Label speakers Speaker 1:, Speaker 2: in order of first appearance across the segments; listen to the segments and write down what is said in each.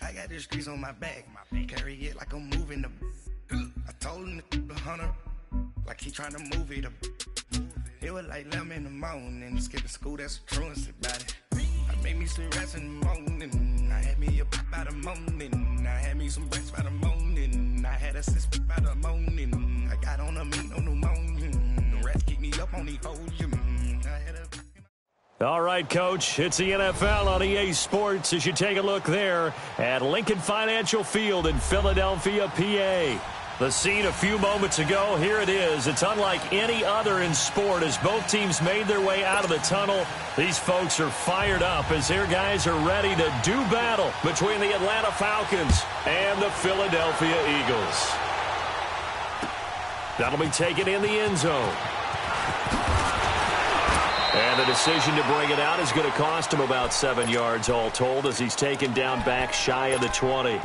Speaker 1: I got the streets on my back. Carry it like I'm moving the. I told him to 100, like he trying to move it up. It was like 11 in the morning, skipping school, that's a truancy about it. I made me some rest in the morning. I had me a pop by the morning. I had me some breaks by the morning. I had a six by the morning. I got on a meat on the morning. The rest keep me up on the podium. I had a.
Speaker 2: All right, Coach, it's the NFL on EA Sports as you take a look there at Lincoln Financial Field in Philadelphia, PA. The scene a few moments ago, here it is. It's unlike any other in sport as both teams made their way out of the tunnel. These folks are fired up as their guys are ready to do battle between the Atlanta Falcons and the Philadelphia Eagles. That'll be taken in the end zone. And the decision to bring it out is going to cost him about 7 yards all told as he's taken down back shy of the 20.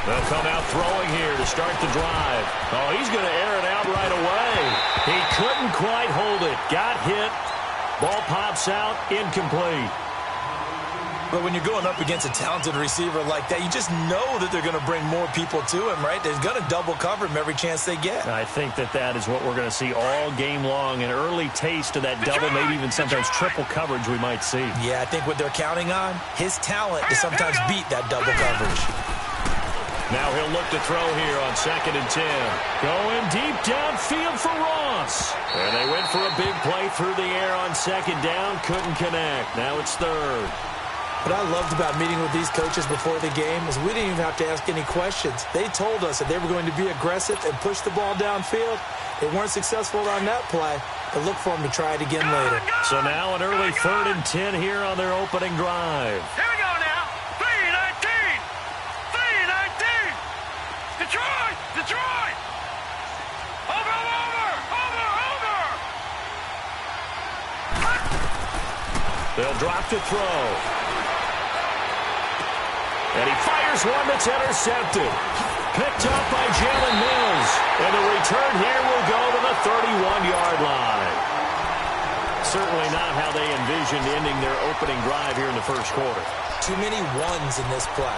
Speaker 2: They'll come out throwing here to start the drive. Oh, he's going to air it out right away. He couldn't quite hold it. Got hit. Ball pops out. Incomplete.
Speaker 3: But when you're going up against a talented receiver like that, you just know that they're going to bring more people to him, right? They're going to double cover him every chance they get.
Speaker 2: I think that is what we're going to see all game long. An early taste of that double, maybe even sometimes triple coverage we might see.
Speaker 3: Yeah, I think what they're counting on, his talent to sometimes beat that double coverage.
Speaker 2: Now he'll look to throw here on 2nd and 10. Going deep downfield for Ross. And they went for a big play through the air on 2nd down. Couldn't connect. Now it's 3rd.
Speaker 3: What I loved about meeting with these coaches before the game is we didn't even have to ask any questions. They told us that they were going to be aggressive and push the ball downfield. They weren't successful on that play, but look for them to try it again later.
Speaker 2: So now an early 3rd and 10 here on their opening drive.
Speaker 4: Here we go now. 3-19. 3-19. Detroit. Detroit. Over.
Speaker 2: They'll drop to throw. And he fires one that's intercepted. Picked up by Jalen Mills. And the return here will go to the 31-yard line. Certainly not how they envisioned ending their opening drive here in the first quarter.
Speaker 3: Too many ones in this play.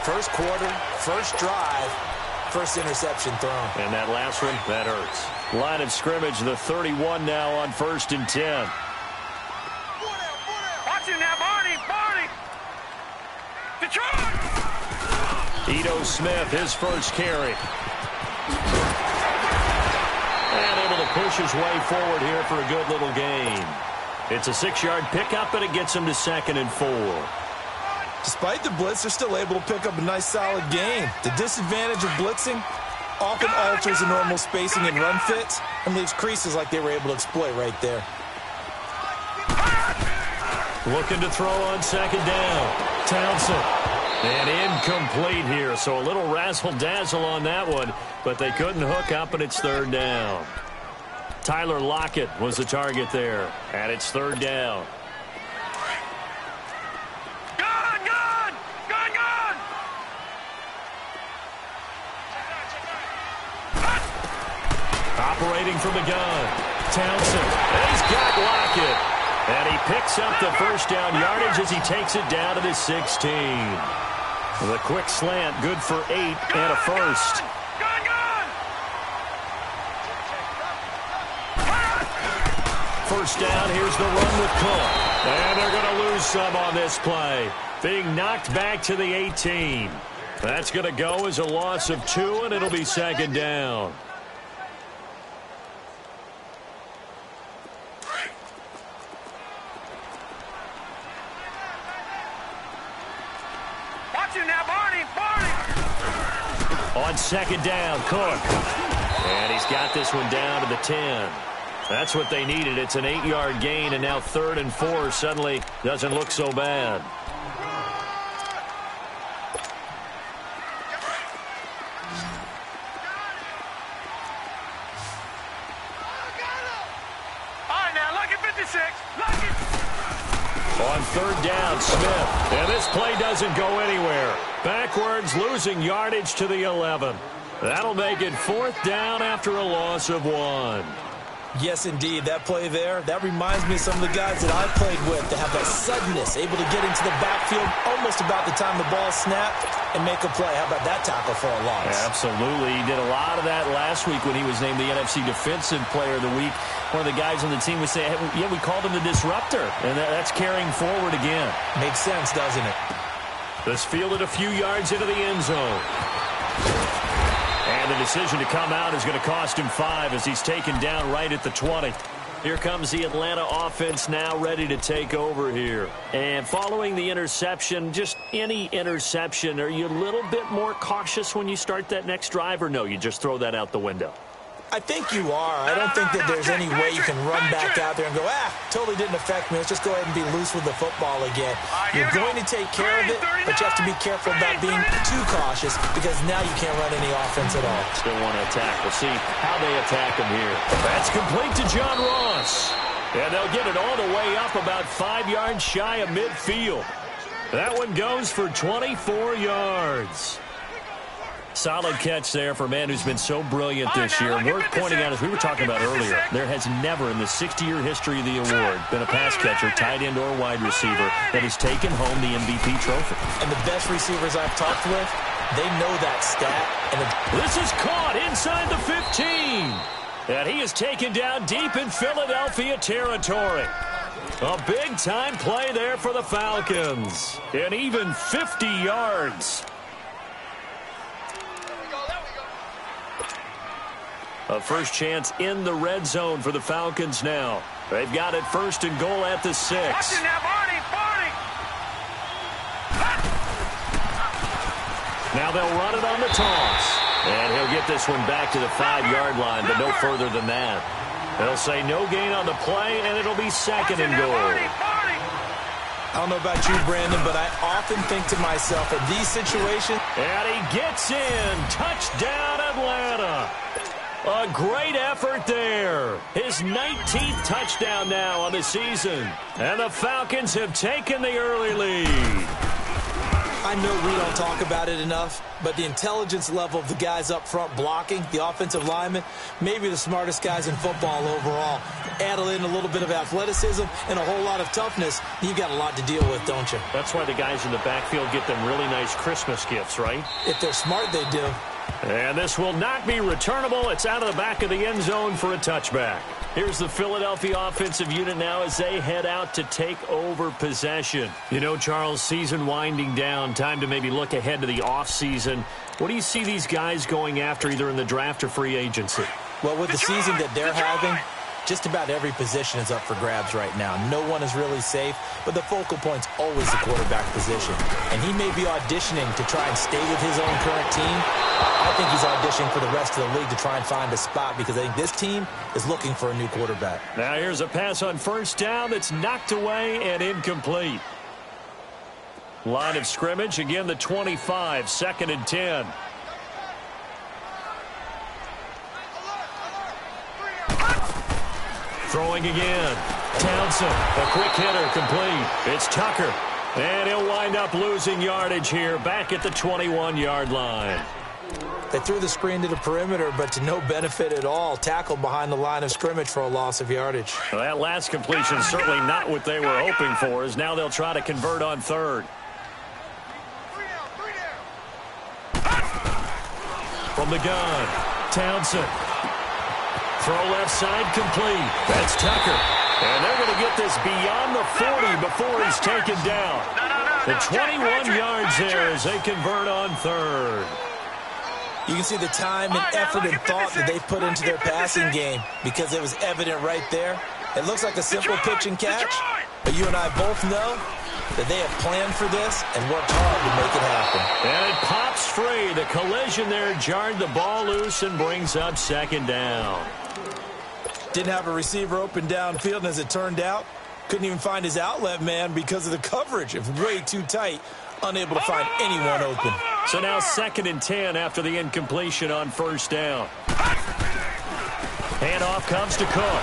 Speaker 3: First quarter, first drive, first interception thrown.
Speaker 2: And that last one, that hurts. Line of scrimmage, the 31 now on 1st and 10.
Speaker 4: Watch him now, Barney. Detroit.
Speaker 2: Ito Smith, his first carry. And able to push his way forward here for a good little gain. It's a 6-yard pickup, and it gets him to 2nd and 4.
Speaker 3: Despite the blitz, they're still able to pick up a nice solid gain. The disadvantage of blitzing often alters the normal spacing and run fits and leaves creases like they were able to exploit right there.
Speaker 2: Looking to throw on 2nd down. Townsend. And incomplete here, so a little razzle-dazzle on that one, but they couldn't hook up, and it's 3rd down. Tyler Lockett was the target there, and it's 3rd down.
Speaker 4: Gun!
Speaker 2: Operating from the gun. Townsend. And he's got Lockett. And he picks up the first down yardage as he takes it down to the 16. The quick slant, good for 8 and a first. First down, here's the run with Cook. And they're going to lose some on this play. Being knocked back to the 18. That's going to go as a loss of 2, and it'll be 2nd down. On 2nd down, Cook. And he's got this one down to the 10. That's what they needed. It's an 8-yard gain, and now 3rd and 4 suddenly doesn't look so bad.
Speaker 4: 36. Lucky.
Speaker 2: On third down, Smith. And this play doesn't go anywhere. Backwards, losing yardage to the 11. That'll make it fourth down after a loss of 1.
Speaker 3: Yes, indeed. That play there, that reminds me of some of the guys that I played with that have that suddenness, able to get into the backfield almost about the time the ball snapped and make a play. How about that tackle for a loss?
Speaker 2: Absolutely. He did a lot of that last week when he was named the NFC Defensive Player of the Week. One of the guys on the team would say, hey, yeah, we called him the disruptor, and that's carrying forward again.
Speaker 3: Makes sense, doesn't it?
Speaker 2: This fielded a few yards into the end zone. And the decision to come out is going to cost him 5 as he's taken down right at the 20. Here comes the Atlanta offense now ready to take over here. And following the interception, just any interception, are you a little bit more cautious when you start that next drive, or no, you just throw that out the window?
Speaker 3: I think you are. I don't think that there's any way you can run back out there and go, totally didn't affect me. Let's just go ahead and be loose with the football again. You're going to take care of it, but you have to be careful about being too cautious because now you can't run any offense at all.
Speaker 2: Still want to attack. We'll see how they attack him here. That's complete to John Ross. And they'll get it all the way up about 5 yards shy of midfield. That one goes for 24 yards. Solid catch there for a man who's been so brilliant this year. And worth pointing out, as we were talking about earlier, there has never in the 60-year history of the award been a pass catcher, tight end, or wide receiver that has taken home the MVP trophy.
Speaker 3: And the best receivers I've talked with, they know that stat. And
Speaker 2: this is caught inside the 15. And he is taken down deep in Philadelphia territory. A big-time play there for the Falcons. And even 50 yards. A first chance in the red zone for the Falcons now. They've got it first and goal at the 6. Now they'll run it on the toss. And he'll get this one back to the 5-yard line, but no further than that. They'll say no gain on the play, and it'll be second and goal.
Speaker 3: I don't know about you, Brandon, but I often think to myself in these situations.
Speaker 2: And he gets in. Touchdown, Atlanta. A great effort there. His 19th touchdown now on the season. And the Falcons have taken the early lead.
Speaker 3: I know we don't talk about it enough, but the intelligence level of the guys up front blocking, the offensive linemen, maybe the smartest guys in football overall. Add in a little bit of athleticism and a whole lot of toughness, you've got a lot to deal with, don't you?
Speaker 2: That's why the guys in the backfield get them really nice Christmas gifts, right?
Speaker 3: If they're smart, they do.
Speaker 2: And this will not be returnable. It's out of the back of the end zone for a touchback. Here's the Philadelphia offensive unit now as they head out to take over possession. You know, Charles, season winding down, time to maybe look ahead to the offseason. What do you see these guys going after either in the draft or free agency?
Speaker 3: Well, with the season that they're having, just about every position is up for grabs right now. No one is really safe, but the focal point's always the quarterback position. And he may be auditioning to try and stay with his own current team. I think he's auditioning for the rest of the league to try and find a spot because I think this team is looking for a new quarterback.
Speaker 2: Now here's a pass on first down that's knocked away and incomplete. Line of scrimmage, again the 25, 2nd and 10. Throwing again. Townsend, a quick hitter, complete. It's Tucker. And he'll wind up losing yardage here back at the 21-yard line.
Speaker 3: They threw the screen to the perimeter, but to no benefit at all. Tackled behind the line of scrimmage for a loss of yardage.
Speaker 2: Well, that last completion certainly not what they were hoping for, as now they'll try to convert on third. From the gun, Townsend. Throw left side complete. That's Tucker. And they're going to get this beyond the 40 before he's taken down. The 21 yards there as they convert on third.
Speaker 3: You can see the time and effort and thought that they put into their passing game because it was evident right there. It looks like a simple pitch and catch, but you and I both know that they have planned for this and worked hard to make it happen.
Speaker 2: And it pops free. The collision there jarred the ball loose and brings up second down.
Speaker 3: Didn't have a receiver open downfield, and as it turned out, couldn't even find his outlet man because of the coverage. It was way too tight, unable to find anyone open.
Speaker 2: So now 2nd and 10 after the incompletion on first down. Handoff comes to Cook.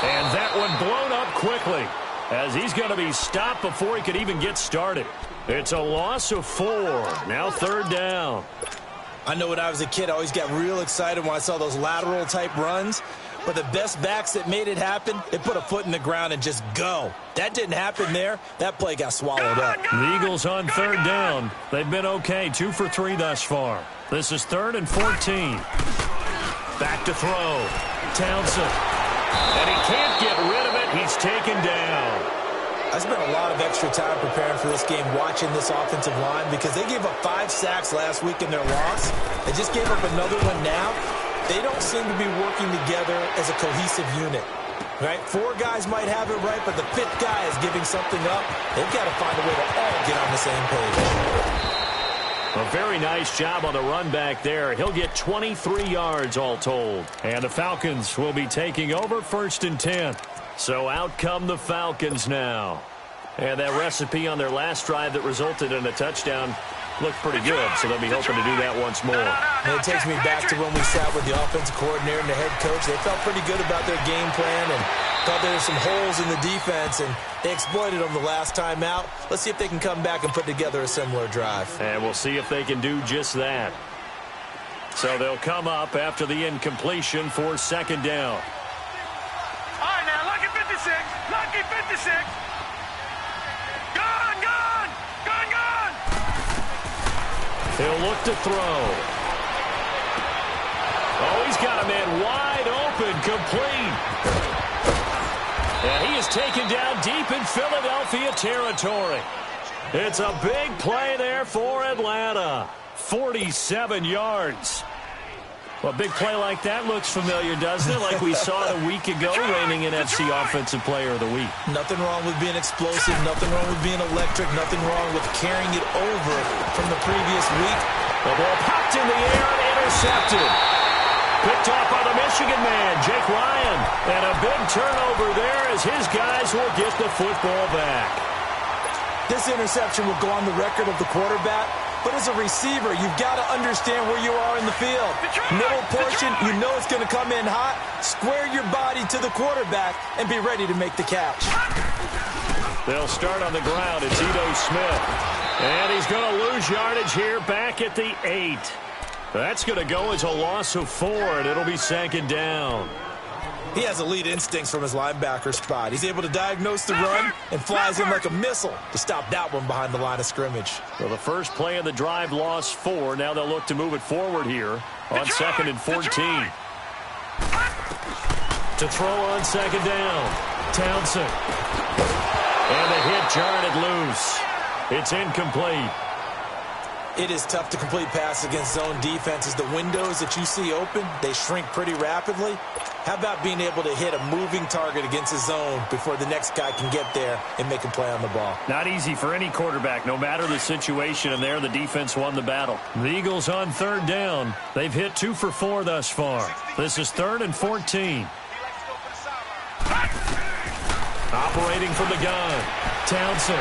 Speaker 2: And that one blown up quickly, as he's going to be stopped before he could even get started. It's a loss of 4. Now 3rd down.
Speaker 3: I know when I was a kid, I always got real excited when I saw those lateral-type runs. But the best backs that made it happen, they put a foot in the ground and just go. That didn't happen there. That play got swallowed up.
Speaker 2: The Eagles on 3rd down. They've been okay, 2 for 3 thus far. This is 3rd and 14. Back to throw. Townsend. And he can't get rid of it. He's taken down.
Speaker 3: I spent a lot of extra time preparing for this game, watching this offensive line, because they gave up 5 sacks last week in their loss. They just gave up another one now. They don't seem to be working together as a cohesive unit. Right? 4 guys might have it right, but the 5th guy is giving something up. They've got to find a way to all get on the same page.
Speaker 2: A very nice job on the run back there. He'll get 23 yards all told. And the Falcons will be taking over 1st and 10. So out come the Falcons now. And that recipe on their last drive that resulted in a touchdown looked pretty good, so they'll be hoping to do that once more.
Speaker 3: And it takes me back to when we sat with the offensive coordinator and the head coach. They felt pretty good about their game plan and thought there were some holes in the defense, and they exploited them the last time out. Let's see if they can come back and put together a similar drive.
Speaker 2: And we'll see if they can do just that. So they'll come up after the incompletion for 2nd down.
Speaker 4: All right, now, lucky 56. Lucky 56. Gone, gone. Gone, gone.
Speaker 2: He'll look to throw. Oh, he's got a man wide open, complete. And he is taken down deep in Philadelphia territory. It's a big play there for Atlanta. 47 yards. Well, a big play like that looks familiar, doesn't it? Like we saw it a week ago, reigning NFC Offensive Player of the Week.
Speaker 3: Nothing wrong with being explosive. Nothing wrong with being electric. Nothing wrong with carrying it over from the previous week.
Speaker 2: The ball popped in the air and intercepted. Picked off by the Michigan man, Jake Ryan. And a big turnover there as his guys will get the football back.
Speaker 3: This interception will go on the record of the quarterback. But as a receiver, you've got to understand where you are in the field. Middle portion, you know it's going to come in hot. Square your body to the quarterback and be ready to make the catch.
Speaker 2: They'll start on the ground. It's Ito Smith. And he's going to lose yardage here back at the 8. That's going to go as a loss of 4, and it'll be 2nd down.
Speaker 3: He has elite instincts from his linebacker spot. He's able to diagnose the run and flies in like a missile to stop that one behind the line of scrimmage.
Speaker 2: Well, the first play of the drive lost 4. Now they'll look to move it forward here on 2nd and 14. To throw on 2nd down. Townsend. And the hit jarred it loose. It's incomplete.
Speaker 3: It is tough to complete passes against zone defenses. The windows that you see open, they shrink pretty rapidly. How about being able to hit a moving target against a zone before the next guy can get there and make a play on the ball?
Speaker 2: Not easy for any quarterback, no matter the situation, and there the defense won the battle. The Eagles on 3rd down. They've hit 2 for 4 thus far. This is 3rd and 14. Operating from the gun, Townsend.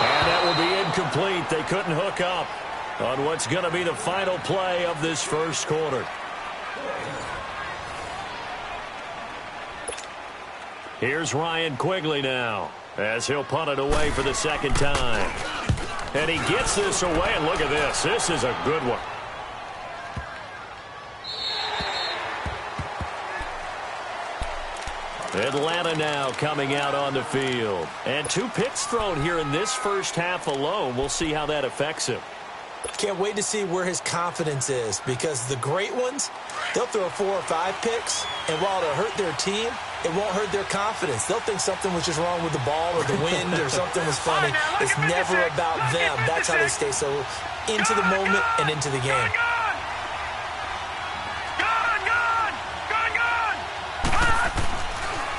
Speaker 2: And that will be incomplete. They couldn't hook up on what's going to be the final play of this first quarter. Here's Ryan Quigley now, as he'll punt it away for the 2nd time. And he gets this away, and look at this. This is a good one. Atlanta now coming out on the field. And 2 picks thrown here in this first half alone. We'll see how that affects him.
Speaker 3: Can't wait to see where his confidence is, because the great ones, they'll throw 4 or 5 picks, and while it'll hurt their team, it won't hurt their confidence. They'll think something was just wrong with the ball or the wind or something was funny. It's never about them. That's how they stay so into the moment and into the game.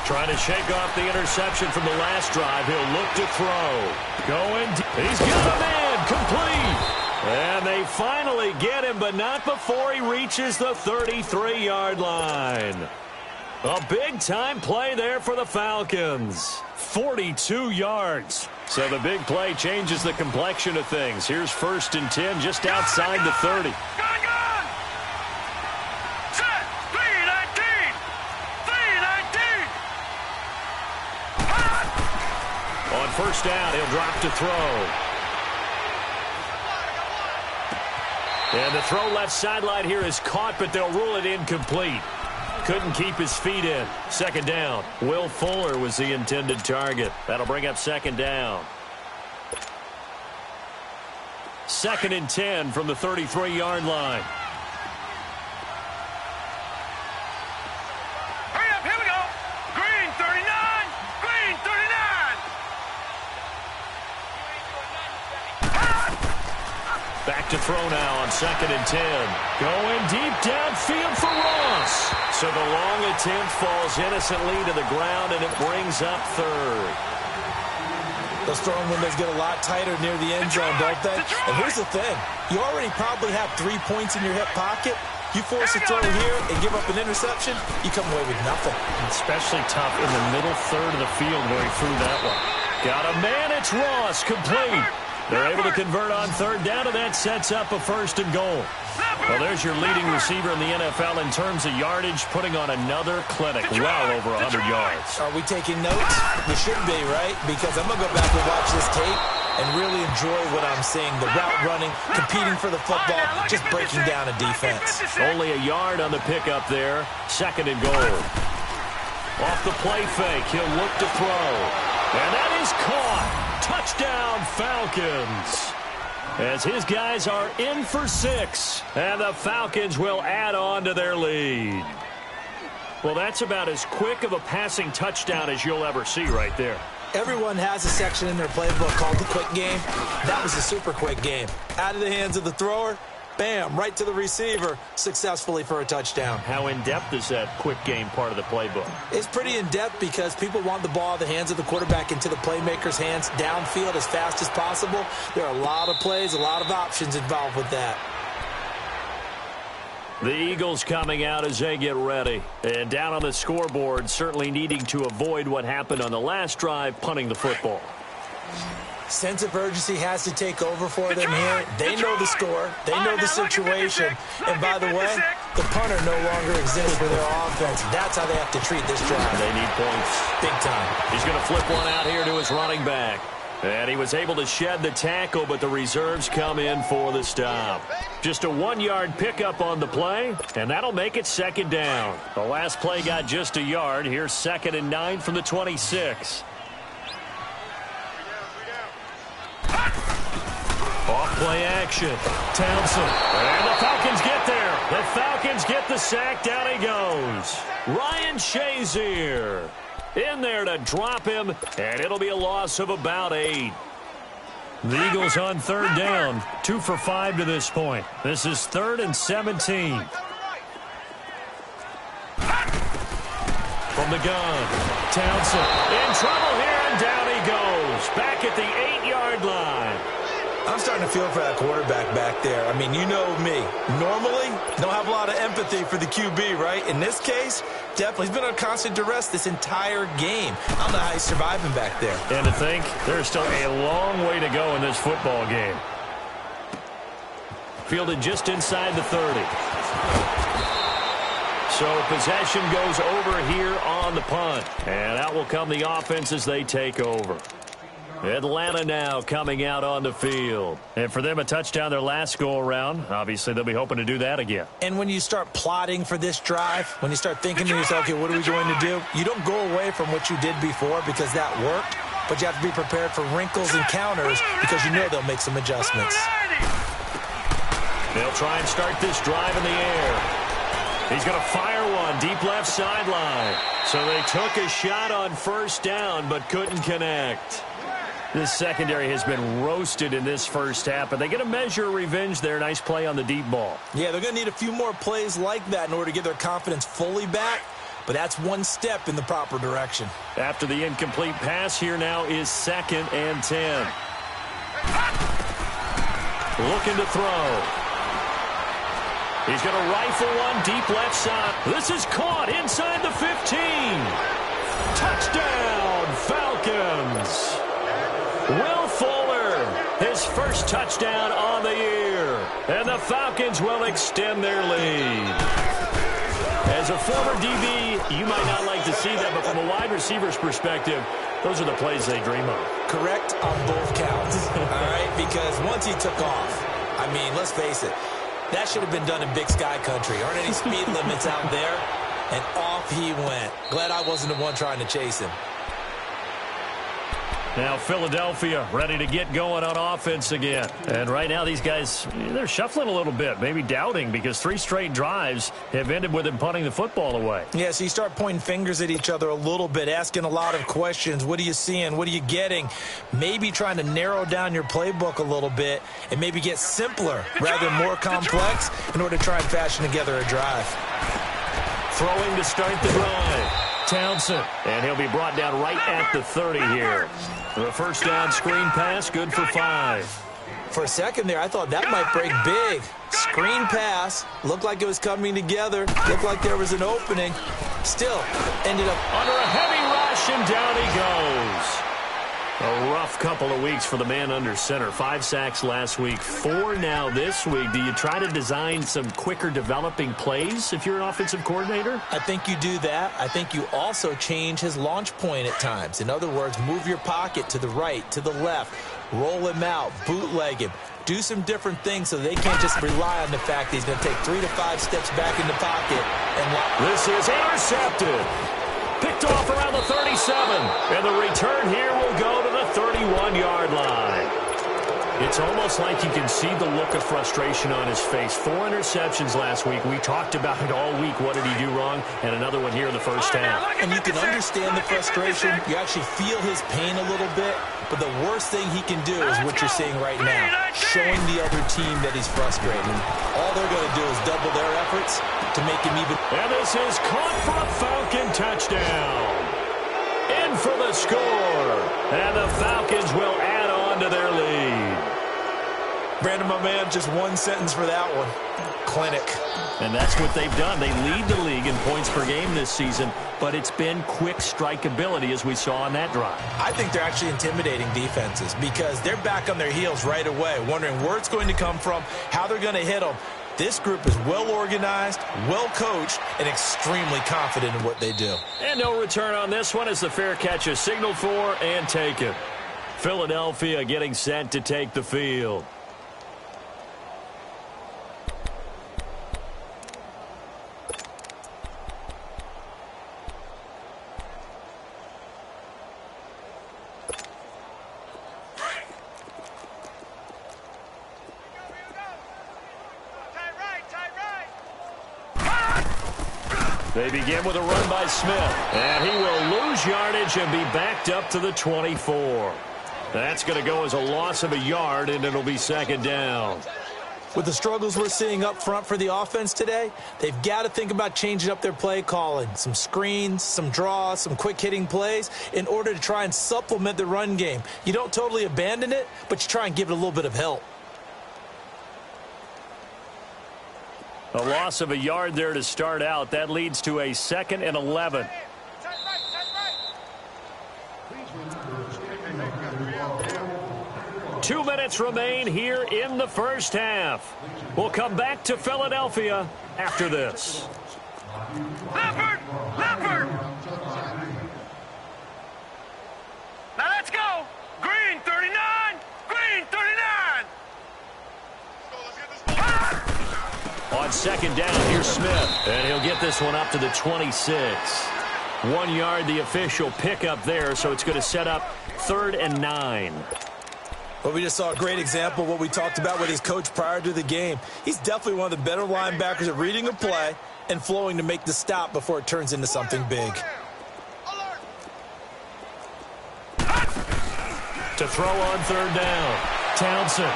Speaker 2: Trying to shake off the interception from the last drive. He'll look to throw. Going. He's got a man. Complete. And they finally get him, but not before he reaches the 33-yard line. A big-time play there for the Falcons. 42 yards. So the big play changes the complexion of things. Here's 1st and 10 just outside the 30.
Speaker 4: Set. 3-19. 3-19.
Speaker 2: first down. He'll drop to throw. And the throw left sideline here is caught, but they'll rule it incomplete. Couldn't keep his feet in. Second down. Will Fuller was the intended target. That'll bring up second down. 2nd and 10 from the 33-yard line.
Speaker 4: Hurry up, here we go. Green 39. Green 39.
Speaker 2: Back to throw now on 2nd and 10. Going deep downfield for Ross. So the long attempt falls innocently to the ground, and it brings up third.
Speaker 3: Those throwing windows get a lot tighter near the end zone, don't they? And here's the thing. You already probably have 3 points in your hip pocket. You force a throw here and give up an interception, you come away with nothing.
Speaker 2: Especially tough in the middle third of the field where he threw that one. Got a man, it's Ross, complete. They're able to convert on third down, and that sets up a 1st and goal. Well, there's your leading receiver in the NFL in terms of yardage, putting on another clinic, well over 100 yards.
Speaker 3: Are we taking notes? We should be, right? Because I'm going to go back and watch this tape and really enjoy what I'm seeing. The route running, competing for the football, just breaking down a defense.
Speaker 2: Only a yard on the pickup there. 2nd and goal. Off the play fake, he'll look to throw. And that is caught. Touchdown, Falcons. As his guys are in for 6. And the Falcons will add on to their lead. Well, that's about as quick of a passing touchdown as you'll ever see right there.
Speaker 3: Everyone has a section in their playbook called the quick game. That was a super quick game. Out of the hands of the thrower, bam, right to the receiver, successfully for a touchdown.
Speaker 2: How in-depth is that quick game part of the playbook?
Speaker 3: It's pretty in-depth because people want the ball out of the hands of the quarterback into the playmaker's hands downfield as fast as possible. There are a lot of plays, a lot of options involved with that.
Speaker 2: The Eagles coming out as they get ready. And down on the scoreboard, certainly needing to avoid what happened on the last drive, punting the football.
Speaker 3: Sense of urgency has to take over for them here. They know the score. They know the situation. And by the way, the punter no longer exists for their offense. That's how they have to treat this drive.
Speaker 2: They need points.
Speaker 3: Big time.
Speaker 2: He's going to flip one out here to his running back. And he was able to shed the tackle, but the reserves come in for the stop. Just a 1-yard pickup on the play, and that'll make it 2nd down. The last play got just a yard. Here's 2nd and 9 from the 26. Off play action. Townsend. And the Falcons get there. The Falcons get the sack. Down he goes. Ryan Shazier in there to drop him, and it'll be a loss of about 8. The Eagles on 3rd down. 2 for 5 to this point. This is 3rd and 17. From the gun. Townsend in trouble here, and down he goes. Back at the 8-yard line.
Speaker 3: I'm starting to feel for that quarterback back there. I mean, you know me. Normally, don't have a lot of empathy for the QB, right? In this case, definitely. He's been on constant duress this entire game. I don't know how he's surviving back there.
Speaker 2: And to think, there's still a long way to go in this football game. Fielded just inside the 30. So possession goes over here on the punt. And out will come the offense as they take over. Atlanta now coming out on the field. And for them, a touchdown their last go-around. Obviously, they'll be hoping to do that again.
Speaker 3: And when you start plotting for this drive, when you start thinking to yourself, okay, what are we going to do? You don't go away from what you did before because that worked, but you have to be prepared for wrinkles and counters because you know they'll make some adjustments.
Speaker 2: They'll try and start this drive in the air. He's going to fire one deep left sideline. So they took a shot on 1st down but couldn't connect. This secondary has been roasted in this first half, but they get a measure of revenge there. Nice play on the deep ball.
Speaker 3: Yeah, they're going to need a few more plays like that in order to get their confidence fully back, but that's one step in the proper direction.
Speaker 2: After the incomplete pass, here now is 2nd and 10. Looking to throw. He's going to rifle one deep left side. This is caught inside the 15. Touchdown, Falcons. Will Fuller, his first touchdown on the year. And the Falcons will extend their lead. As a former DB, you might not like to see that, but from a wide receiver's perspective, Those are the plays they dream of.
Speaker 3: Correct on both counts, all right? Because once he took off, I mean, let's face it, that should have been done in Big Sky Country. Aren't any speed limits out there? And off he went. Glad I wasn't the one trying to chase him.
Speaker 2: Now Philadelphia ready to get going on offense again. And right now these guys, they're shuffling a little bit, maybe doubting, because 3 straight drives have ended with them punting the football away.
Speaker 3: Yeah, so you start pointing fingers at each other a little bit, asking a lot of questions. What are you seeing? What are you getting? Maybe trying to narrow down your playbook a little bit and maybe get simpler rather than more complex in order to try and fashion together a drive.
Speaker 2: Throwing to start the drive. Townsend, and he'll be brought down right at the 30 here. The first down screen pass, good for 5.
Speaker 3: For a second there, I thought that might break big. Screen pass, looked like it was coming together, looked like there was an opening. Still, ended up
Speaker 2: under a heavy rush, and down he goes. A rough couple of weeks for the man under center. 5 sacks last week, 4 now this week. Do you try to design some quicker developing plays if you're an offensive coordinator?
Speaker 3: I think you do that. I think you also change his launch point at times. In other words, move your pocket to the right, to the left, roll him out, bootleg him. Do some different things so they can't just rely on the fact that he's going to take 3 to 5 steps back in the pocket. And
Speaker 2: this is intercepted. Picked off around the 37, and the return here will go to the 31-yard line. It's almost like you can see the look of frustration on his face. 4 interceptions last week. We talked about it all week. What did he do wrong? And another one here in the first half.
Speaker 3: And you can understand the frustration. You actually feel his pain a little bit. But the worst thing he can do is what you're seeing right now, showing the other team that he's frustrated. All they're going to do is double their efforts to make him even.
Speaker 2: And this is caught for a Falcon touchdown. In for the score. And the Falcons will add on to their lead.
Speaker 3: Brandon, my man, just one sentence for that one. Clinic.
Speaker 2: And that's what they've done. They lead the league in points per game this season, but it's been quick strikeability as we saw on that drive.
Speaker 3: I think they're actually intimidating defenses because they're back on their heels right away, wondering where it's going to come from, how they're going to hit them. This group is well organized, well coached, and extremely confident in what they do.
Speaker 2: And no return on this one as the fair catch is signaled for and taken. Philadelphia getting set to take the field. They begin with a run by Smith, and he will lose yardage and be backed up to the 24. That's going to go as a loss of a yard, and it'll be second down.
Speaker 3: With the struggles we're seeing up front for the offense today, they've got to think about changing up their play calling. Some screens, some draws, some quick-hitting plays in order to try and supplement the run game. You don't totally abandon it, but you try and give it a little bit of help.
Speaker 2: A loss of a yard there to start out. That leads to a 2nd and 11. Two minutes remain here in the first half. We'll come back to Philadelphia after this.
Speaker 4: Leopard! Leopard! Now let's go! Green 39! Green 39!
Speaker 2: On second down, here's Smith, and he'll get this one up to the 26. 1 yard, the official pickup there, so it's going to set up 3rd and 9.
Speaker 3: Well, we just saw a great example of what we talked about with his coach prior to the game. He's definitely one of the better linebackers at reading a play and flowing to make the stop before it turns into something big.
Speaker 2: To throw on 3rd down, Townsend.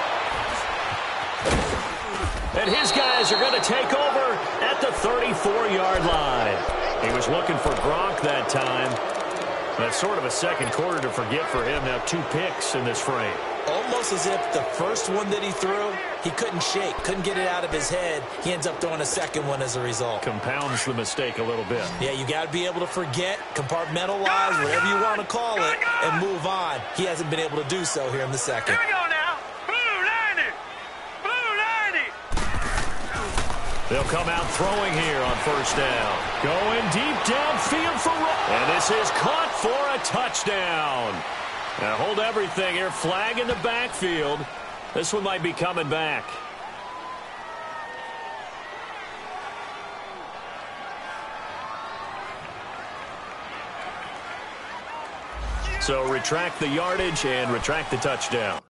Speaker 2: And his guys are going to take over at the 34-yard line. He was looking for Gronk that time. That's sort of a second quarter to forget for him. Now 2 picks in this frame.
Speaker 3: Almost as if the first one that he threw, he couldn't shake, couldn't get it out of his head. He ends up throwing a second one as a result.
Speaker 2: Compounds the mistake a little bit.
Speaker 3: Yeah, you got to be able to forget, compartmentalize, whatever you want to call it, and move on. He hasn't been able to do so here in the second.
Speaker 4: Here we go now. Blue 90! Blue 90!
Speaker 2: They'll come out throwing here on first down. Going deep downfield for Rowe. And this is caught for a touchdown. Now hold everything here. Flag in the backfield. This one might be coming back. So retract the yardage and retract the touchdown.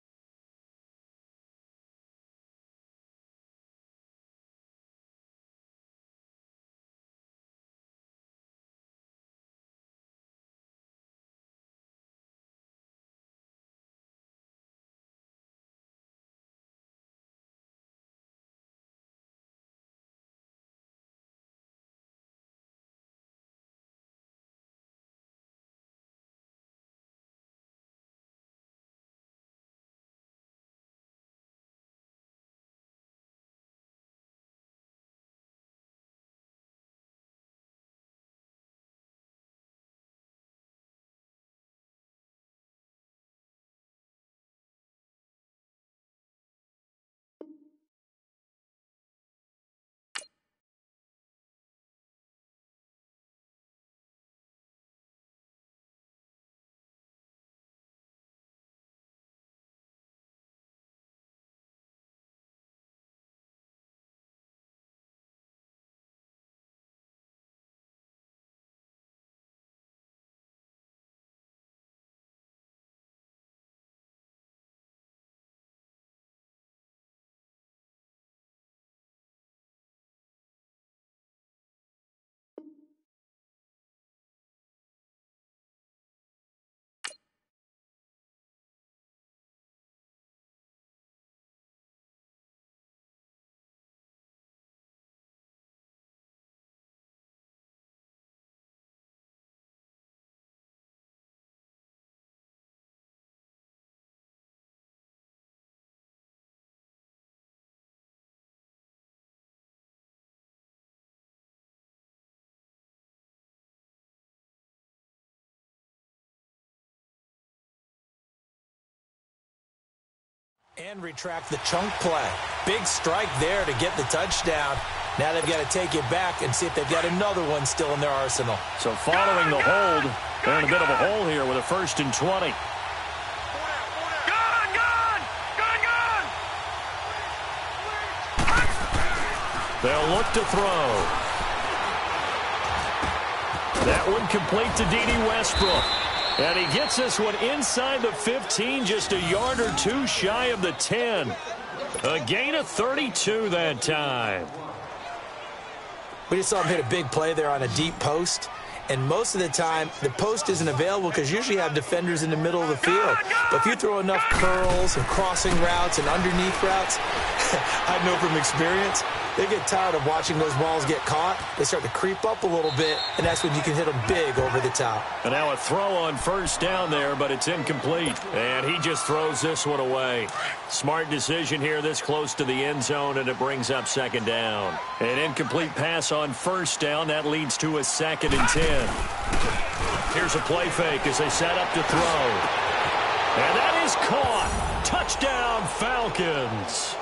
Speaker 3: And retract the chunk play. Big strike there to get the touchdown. Now they've got to take it back and see if they've got another one still in their arsenal.
Speaker 2: So following the hold, they're in a bit of a hole here with a 1st and 20. They'll look to throw. That one complete to D.D. Westbrook. And he gets this one inside the 15, just a yard or two shy of the 10. A gain of 32 that time.
Speaker 3: We just saw him hit a big play there on a deep post. And most of the time, the post isn't available because you usually have defenders in the middle of the field. But if you throw enough curls and crossing routes and underneath routes, I know from experience, they get tired of watching those balls get caught. They start to creep up a little bit, and that's when you can hit them big over the top.
Speaker 2: And now a throw on first down there, but it's incomplete. And he just throws this one away. Smart decision here this close to the end zone, and it brings up 2nd down. An incomplete pass on first down. That leads to a 2nd and 10. Here's a play fake as they set up to throw. And that is caught. Touchdown, Falcons.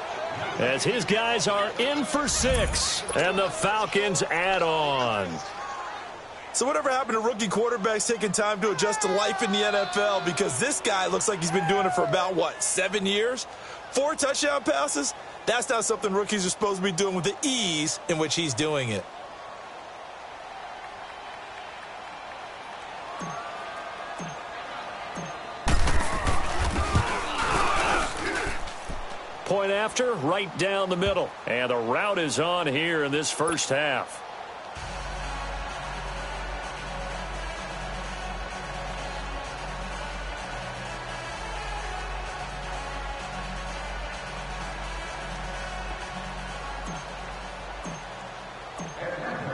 Speaker 2: As his guys are in for 6, and the Falcons add on.
Speaker 3: So whatever happened to rookie quarterbacks taking time to adjust to life in the NFL? Because this guy looks like he's been doing it for about, 7 years? 4 touchdown passes? That's not something rookies are supposed to be doing with the ease in which he's doing it.
Speaker 2: Point after, right down the middle. And the route is on here in this first half.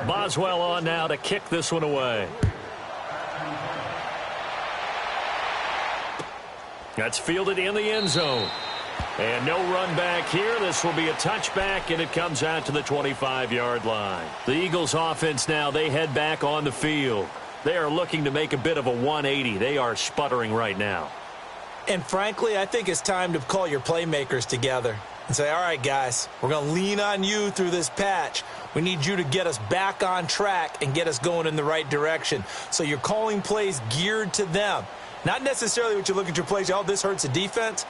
Speaker 2: Boswell on now to kick this one away. That's fielded in the end zone. And no run back here. This will be a touchback, and it comes out to the 25-yard line. The Eagles offense now, they head back on the field. They are looking to make a bit of a 180. They are sputtering right now.
Speaker 3: And frankly, I think it's time to call your playmakers together. and say, all right, guys, we're going to lean on you through this patch. We need you to get us back on track and get us going in the right direction. So you're calling plays geared to them. Not necessarily what you look at your plays, oh, this hurts the defense.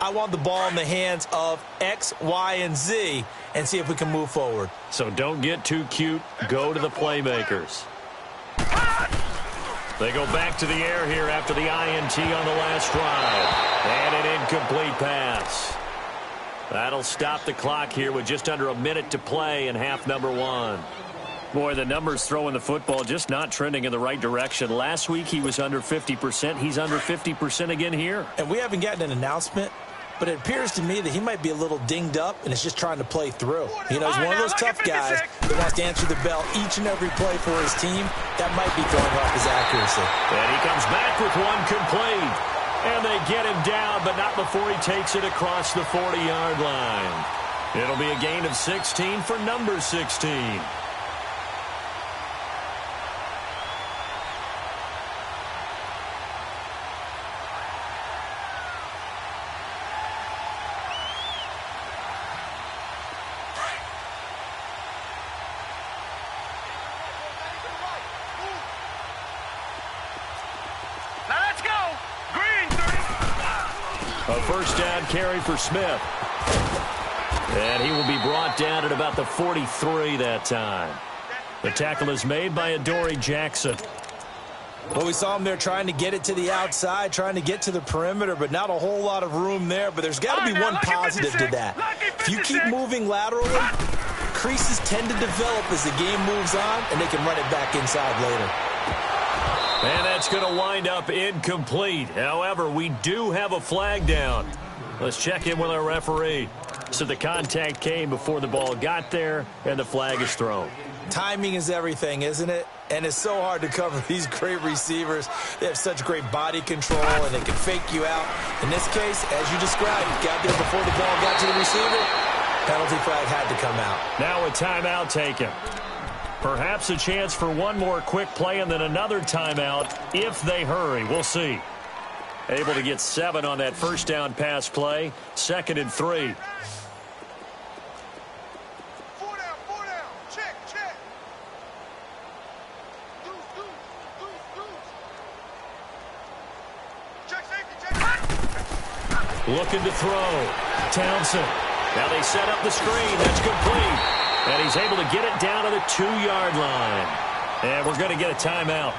Speaker 3: I want the ball in the hands of X, Y, and Z and see if we can move forward.
Speaker 2: So don't get too cute. Go to the playmakers. They go back to the air here after the INT on the last drive. And an incomplete pass. That'll stop the clock here with just under a minute to play in half number 1. Boy, the numbers throwing the football just not trending in the right direction. Last week he was under 50%. He's under 50% again here.
Speaker 3: And we haven't gotten an announcement, but it appears to me that he might be a little dinged up and is just trying to play through. You know, he's one of those tough guys that wants to answer the bell each and every play for his team. That might be throwing off his accuracy.
Speaker 2: And he comes back with one complete. And they get him down, but not before he takes it across the 40-yard line. It'll be a gain of 16 for number 16. A first down carry for Smith. And he will be brought down at about the 43 that time. The tackle is made by Adoree Jackson.
Speaker 3: Well, we saw him there trying to get it to the outside, trying to get to the perimeter, but not a whole lot of room there. But there's got to be one positive to that. If you keep moving laterally, creases tend to develop as the game moves on, and they can run it back inside later.
Speaker 2: And that's going to wind up incomplete. However, we do have a flag down. Let's check in with our referee. So the contact came before the ball got there, and the flag is thrown.
Speaker 3: Timing is everything, isn't it? And it's so hard to cover these great receivers. They have such great body control, and they can fake you out. In this case, as you described, got there before the ball got to the receiver. Penalty flag had to come out.
Speaker 2: Now a timeout taken. Perhaps a chance for one more quick play and then another timeout if they hurry. We'll see. Able to get 7 on that first down pass play. 2nd and 3.
Speaker 4: 4 down. Check. Check safety.
Speaker 2: Looking to throw. Townsend. Now they set up the screen. That's complete. And he's able to get it down to the 2-yard line. And we're going to get a timeout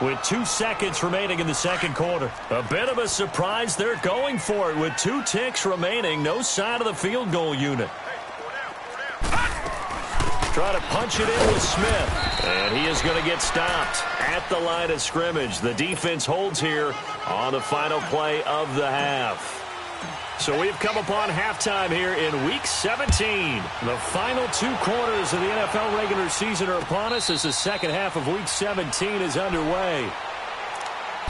Speaker 2: with 2 seconds remaining in the second quarter. A bit of a surprise. They're going for it with 2 ticks remaining. No sign of the field goal unit. Try to punch it in with Smith. And he is going to get stopped at the line of scrimmage. The defense holds here on the final play of the half. So we've come upon halftime here in Week 17. The final 2 quarters of the NFL regular season are upon us as the second half of Week 17 is underway.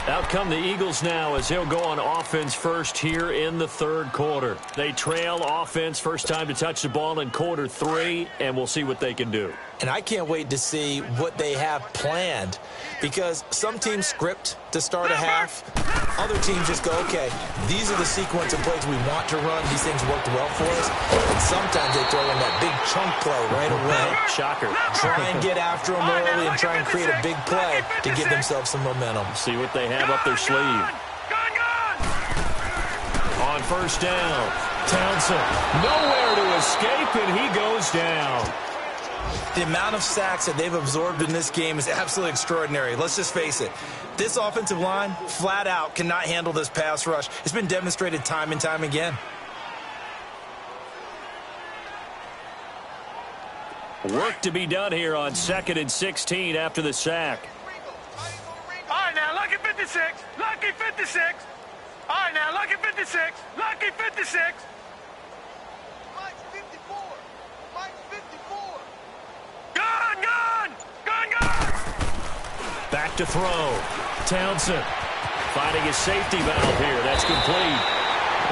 Speaker 2: Out come the Eagles now as they'll go on offense first here in the third quarter. They trail offense first time to touch the ball in quarter 3, and we'll see what they can do.
Speaker 3: And I can't wait to see what they have planned, because some teams script to start a half. Other teams just go, okay, these are the sequence of plays we want to run. These things worked well for us. And sometimes they throw in that big chunk play right away.
Speaker 2: Shocker.
Speaker 3: Try and get after them early and try and create a big play to give themselves some momentum.
Speaker 2: See what they have up their sleeve. On first down, Townsend nowhere to escape, and he goes down.
Speaker 3: The amount of sacks that they've absorbed in this game is absolutely extraordinary. Let's just face it. This offensive line, flat out, cannot handle this pass rush. It's been demonstrated time and time again.
Speaker 2: Work to be done here on 2nd and 16 after the sack.
Speaker 4: All right, now, lucky 56. Lucky 56. All right, now, lucky 56. Lucky 56. Mike's 54. Mike's 54. Gun!
Speaker 2: Back to throw. Townsend finding his safety valve here. That's complete.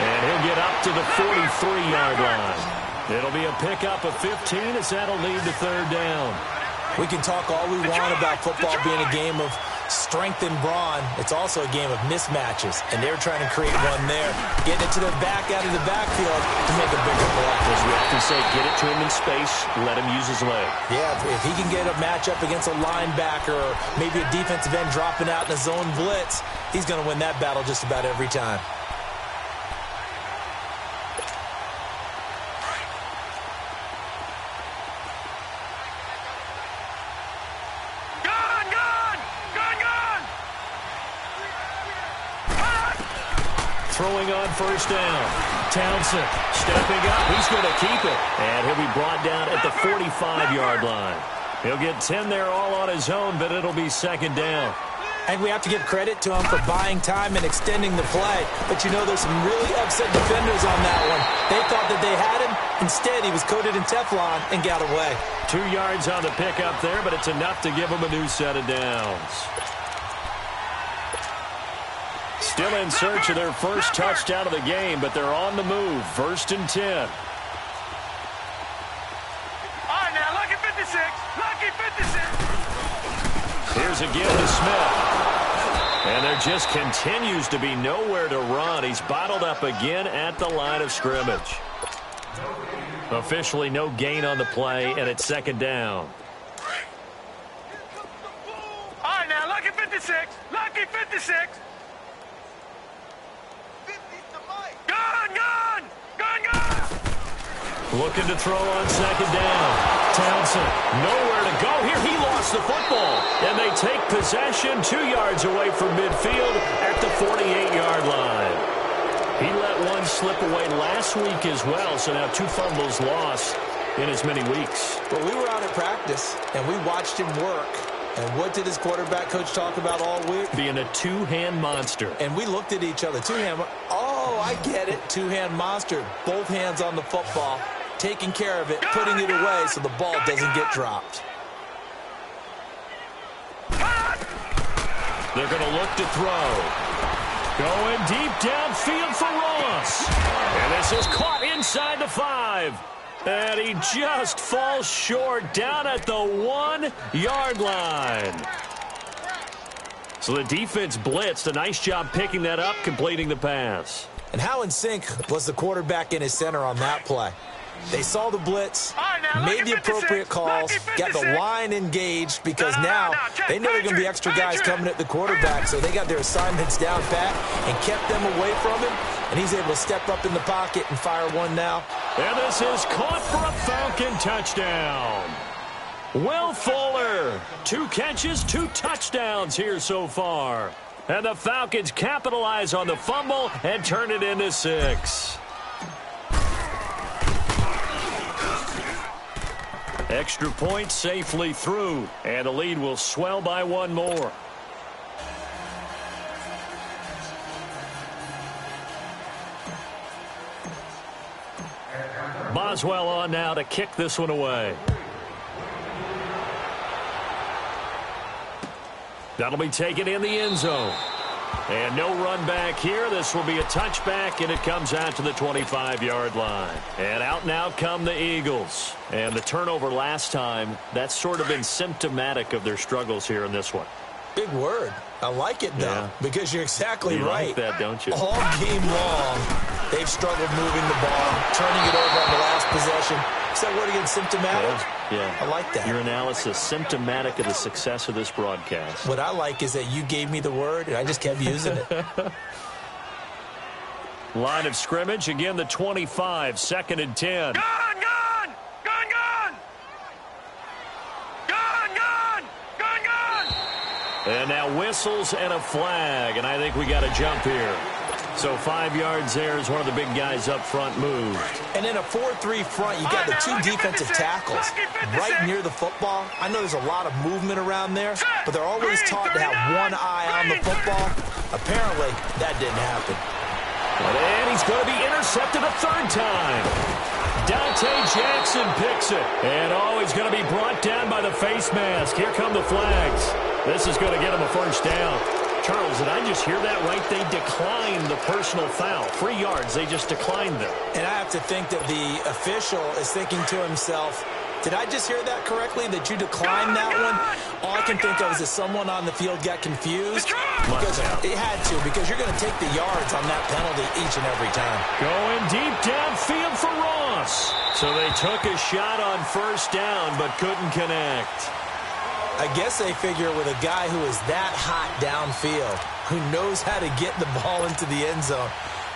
Speaker 2: And he'll get up to the 43-yard line. It'll be a pickup of 15 as that'll lead to third down.
Speaker 3: We can talk all we want about football being a game of strength and brawn. It's also a game of mismatches, and they're trying to create one there. Getting it to the back out of the backfield to make a bigger play.
Speaker 2: As we often say, get it to him in space, let him use his leg.
Speaker 3: Yeah, if he can get a matchup against a linebacker or maybe a defensive end dropping out in a zone blitz, he's going to win that battle just about every time.
Speaker 2: Throwing on first down. Townsend stepping up. He's going to keep it. And he'll be brought down at the 45-yard line. He'll get 10 there all on his own, but it'll be second down.
Speaker 3: And we have to give credit to him for buying time and extending the play. But, you know, there's some really upset defenders on that one. They thought that they had him. Instead, he was coated in Teflon and got away.
Speaker 2: 2 yards on the pickup there, but it's enough to give him a new set of downs. Still in search of their first touchdown of the game, but they're on the move. 1st and 10.
Speaker 4: All right, now, lucky 56. Lucky 56.
Speaker 2: Here's again to Smith. And there just continues to be nowhere to run. He's bottled up again at the line of scrimmage. Officially no gain on the play, and it's second down.
Speaker 4: All right, now, lucky 56. Lucky 56.
Speaker 2: Looking to throw on second down. Townsend, nowhere to go here. He lost the football. And they take possession 2 yards away from midfield at the 48-yard line. He let one slip away last week as well, so now 2 fumbles lost in as many weeks.
Speaker 3: Well, we were out at practice, and we watched him work. And what did his quarterback coach talk about all week?
Speaker 2: Being a two-hand monster.
Speaker 3: And we looked at each other. Two-hand. Oh, I get it. Two-hand monster. Both hands on the football, taking care of it, putting it away so the ball doesn't get dropped.
Speaker 2: They're going to look to throw. Going deep downfield for Ross. And this is caught inside the 5. And he just falls short down at the 1-yard line. So the defense blitzed. A nice job picking that up, completing the pass.
Speaker 3: And how in sync was the quarterback and his center on that play? They saw the blitz, made the appropriate calls, got the line engaged because now they know there are going to be extra guys coming at the quarterback, so they got their assignments down pat and kept them away from him, and he's able to step up in the pocket and fire one now.
Speaker 2: And this is caught for a Falcon touchdown. Will Fuller, 2 catches, 2 touchdowns here so far. And the Falcons capitalize on the fumble and turn it into 6. Extra point safely through, and the lead will swell by 1 more. Boswell on now to kick this one away. That'll be taken in the end zone. And no run back here. This will be a touchback, and it comes out to the 25-yard line. And out now come the Eagles. And the turnover last time, that's sort of been symptomatic of their struggles here in this one.
Speaker 3: Big word. I like it, though, because you're exactly right.
Speaker 2: You like that, don't you?
Speaker 3: All game long, they've struggled moving the ball, turning it over on the last possession. Is that word again, symptomatic?
Speaker 2: Yeah.
Speaker 3: I like that.
Speaker 2: Your analysis, symptomatic of the success of this broadcast.
Speaker 3: What I like is that you gave me the word, and I just kept using it.
Speaker 2: Line of scrimmage, again the 25, 2nd and 10.
Speaker 4: Gun!
Speaker 2: And now whistles and a flag, and I think we got a jump here. So 5 yards there as one of the big guys up front moved.
Speaker 3: And in a 4-3 front, you got the 2 defensive tackles right near the football. I know there's a lot of movement around there, but they're always taught to have one eye on the football. Apparently, that didn't happen.
Speaker 2: And he's going to be intercepted a 3rd time. Dante Jackson picks it. And he's going to be brought down by the face mask. Here come the flags. This is going to get him a 1st down. Charles, did I just hear that right? They declined the personal foul. 3 yards, they just declined them.
Speaker 3: And I have to think that the official is thinking to himself, Did I just hear that correctly, that you declined that one? All I can think of is that someone on the field got confused. Because it had to, because you're going to take the yards on that penalty each and every time.
Speaker 2: Going deep downfield for Ross. So they took a shot on first down, but couldn't connect.
Speaker 3: I guess they figure with a guy who is that hot downfield, who knows how to get the ball into the end zone,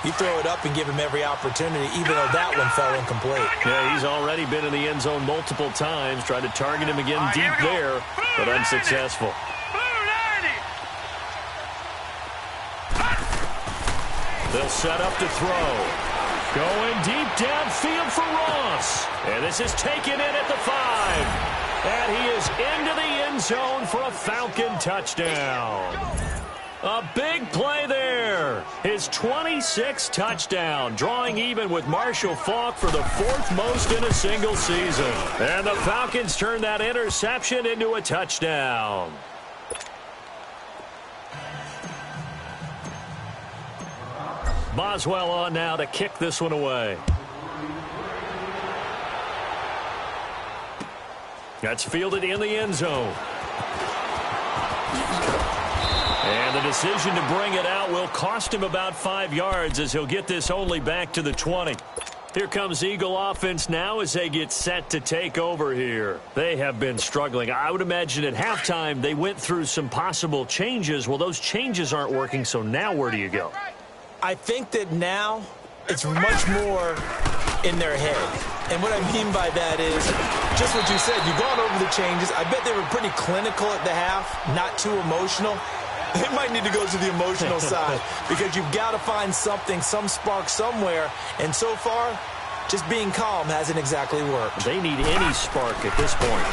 Speaker 3: you throw it up and give him every opportunity, even though that one fell incomplete.
Speaker 2: Yeah, he's already been in the end zone multiple times, tried to target him again deep there, but unsuccessful. They'll set up to throw. Going deep downfield for Ross. And this is taken in at the 5. And he is into the end zone for a Falcon touchdown. A big play there. His 26th touchdown, drawing even with Marshall Faulk for the 4th most in a single season. And the Falcons turn that interception into a touchdown. Boswell on now to kick this one away. That's fielded in the end zone. And the decision to bring it out will cost him about 5 yards as he'll get this only back to the 20. Here comes Eagle offense now as they get set to take over here. They have been struggling. I would imagine at halftime they went through some possible changes. Well, those changes aren't working, so now where do you go?
Speaker 3: I think that now it's much more in their head. And what I mean by that is just what you said. You've gone over the changes. I bet they were pretty clinical at the half, not too emotional. They might need to go to the emotional side because you've got to find something, some spark somewhere. And so far, just being calm hasn't exactly worked.
Speaker 2: They need any spark at this point.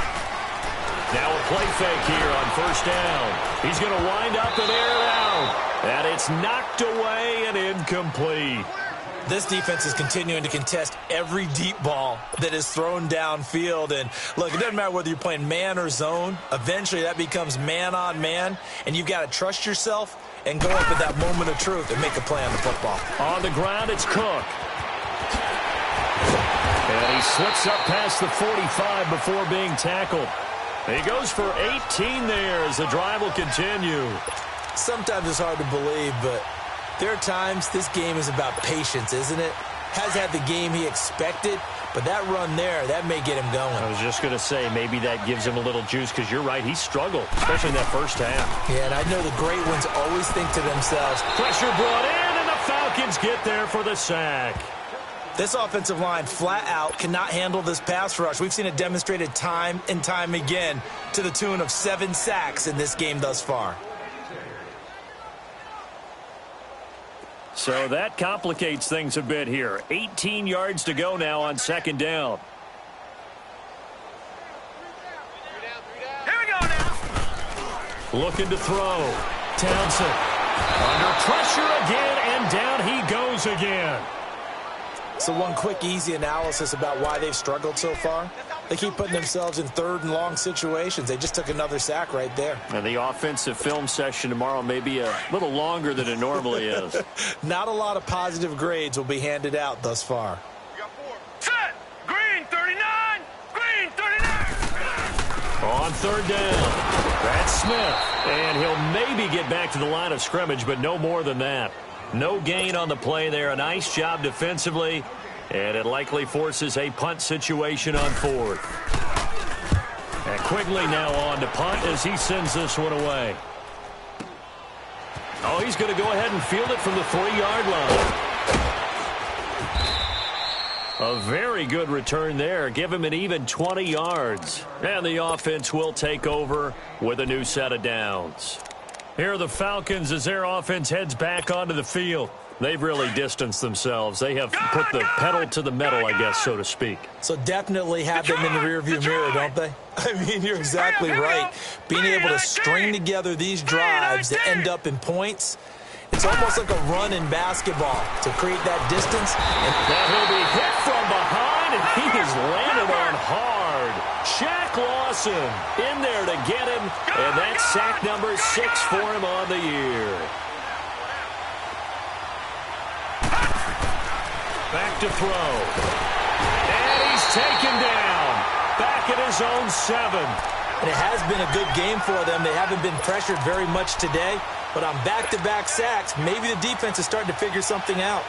Speaker 2: Now a play fake here on first down. He's going to wind up and air it out. And it's knocked away and incomplete.
Speaker 3: This defense is continuing to contest every deep ball that is thrown downfield. And, look, it doesn't matter whether you're playing man or zone. Eventually that becomes man on man, and you've got to trust yourself and go up at that moment of truth and make a play on the football.
Speaker 2: On the ground, it's Cook. And he slips up past the 45 before being tackled. He goes for 18 there as the drive will continue.
Speaker 3: Sometimes it's hard to believe, but there are times this game is about patience, isn't it? Has had the game he expected, but that run there, that may get him going.
Speaker 2: I was just going to say, maybe that gives him a little juice because you're right, he struggled, especially in that first half.
Speaker 3: Yeah, and I know the great ones always think to themselves,
Speaker 2: pressure brought in, and the Falcons get there for the sack.
Speaker 3: This offensive line flat out cannot handle this pass rush. We've seen it demonstrated time and time again to the tune of 7 sacks in this game thus far.
Speaker 2: So that complicates things a bit here. 18 yards to go now on second down.
Speaker 4: Here we go now.
Speaker 2: Looking to throw. Townsend under pressure again, and down he goes again.
Speaker 3: So one quick, easy analysis about why they've struggled so far. They keep putting themselves in third and long situations. They just took another sack right there.
Speaker 2: And the offensive film session tomorrow may be a little longer than it normally is.
Speaker 3: Not a lot of positive grades will be handed out thus far.
Speaker 4: We got 4. Set. Green 39. Green 39.
Speaker 2: On third down, that's Smith. And he'll maybe get back to the line of scrimmage, but no more than that. No gain on the play there. A nice job defensively. And it likely forces a punt situation on fourth. And Quigley now on to punt as he sends this one away. Oh, he's going to go ahead and field it from the 3-yard line. A very good return there. Give him an even 20 yards. And the offense will take over with a new set of downs. Here are the Falcons as their offense heads back onto the field. They've really distanced themselves. They have put the pedal to the metal, I guess, so to speak.
Speaker 3: So definitely have them in the rearview mirror, don't they? I mean, you're exactly right. Being able to string together these drives that end up in points, it's almost like a run in basketball to create that distance.
Speaker 2: And now he'll be hit from behind, and he has landed on hard. Shaq Lawson in there to get him, and that's sack number 6 for him on the year. Back to throw. And he's taken down. back at his own 7.
Speaker 3: And it has been a good game for them. They haven't been pressured very much today, but on back-to-back sacks, maybe the defense is starting to figure something out.